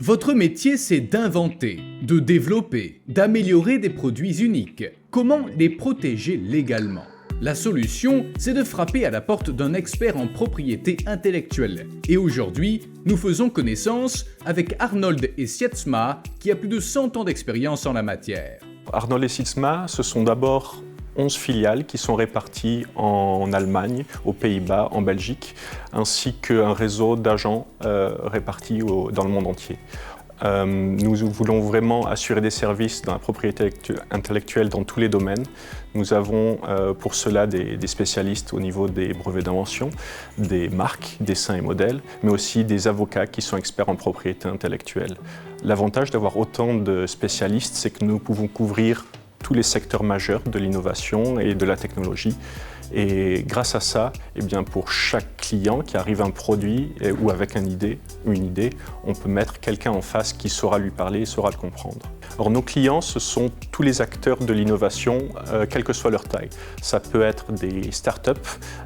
Votre métier, c'est d'inventer, de développer, d'améliorer des produits uniques. Comment les protéger légalement? La solution, c'est de frapper à la porte d'un expert en propriété intellectuelle. Et aujourd'hui, nous faisons connaissance avec Arnold et Sietsma, qui a plus de 100 ans d'expérience en la matière. Arnold et Sietsma, ce sont d'abord 11 filiales qui sont réparties en Allemagne, aux Pays-Bas, en Belgique, ainsi qu'un réseau d'agents répartis dans le monde entier. Nous voulons vraiment assurer des services dans la propriété intellectuelle dans tous les domaines. Nous avons pour cela des spécialistes au niveau des brevets d'invention, des marques, dessins et modèles, mais aussi des avocats qui sont experts en propriété intellectuelle. L'avantage d'avoir autant de spécialistes, c'est que nous pouvons couvrir tous les secteurs majeurs de l'innovation et de la technologie. Et grâce à ça, eh bien, pour chaque client qui arrive à un produit ou avec une idée, on peut mettre quelqu'un en face qui saura lui parler et saura le comprendre. Alors, nos clients, ce sont tous les acteurs de l'innovation, quelle que soit leur taille. Ça peut être des startups,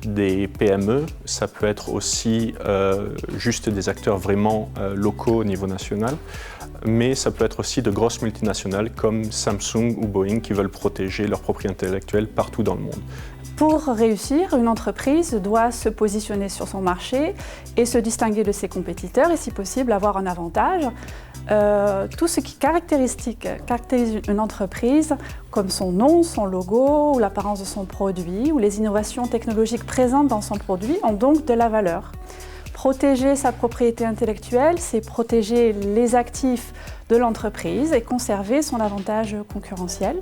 des PME, ça peut être aussi juste des acteurs vraiment locaux au niveau national, mais ça peut être aussi de grosses multinationales comme Samsung ou Boeing qui veulent protéger leur propriété intellectuelle partout dans le monde. Pour réussir, une entreprise doit se positionner sur son marché et se distinguer de ses compétiteurs et si possible avoir un avantage. Tout ce qui caractérise une entreprise, comme son nom, son logo ou l'apparence de son produit ou les innovations technologiques présentes dans son produit ont donc de la valeur. Protéger sa propriété intellectuelle, c'est protéger les actifs de l'entreprise et conserver son avantage concurrentiel.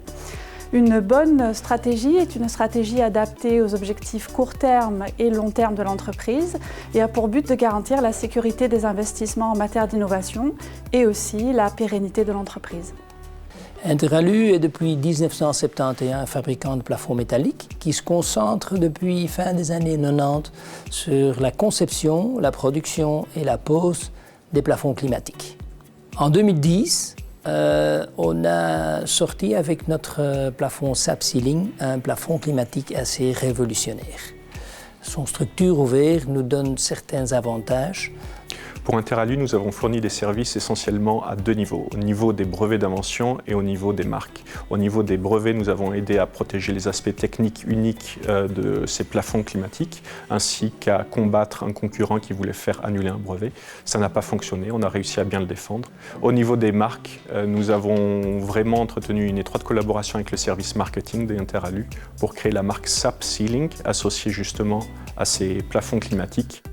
Une bonne stratégie est une stratégie adaptée aux objectifs court terme et long terme de l'entreprise et a pour but de garantir la sécurité des investissements en matière d'innovation et aussi la pérennité de l'entreprise. Interalu est depuis 1971 un fabricant de plafonds métalliques qui se concentre depuis fin des années 90 sur la conception, la production et la pose des plafonds climatiques. En 2010, on a sorti avec notre plafond SAP Ceiling un plafond climatique assez révolutionnaire. Son structure ouverte nous donne certains avantages. Pour Interalu, nous avons fourni des services essentiellement à deux niveaux, au niveau des brevets d'invention et au niveau des marques. Au niveau des brevets, nous avons aidé à protéger les aspects techniques uniques de ces plafonds climatiques, ainsi qu'à combattre un concurrent qui voulait faire annuler un brevet. Ça n'a pas fonctionné, on a réussi à bien le défendre. Au niveau des marques, nous avons vraiment entretenu une étroite collaboration avec le service marketing d'Interalu pour créer la marque SAP Ceiling, associée justement à ces plafonds climatiques.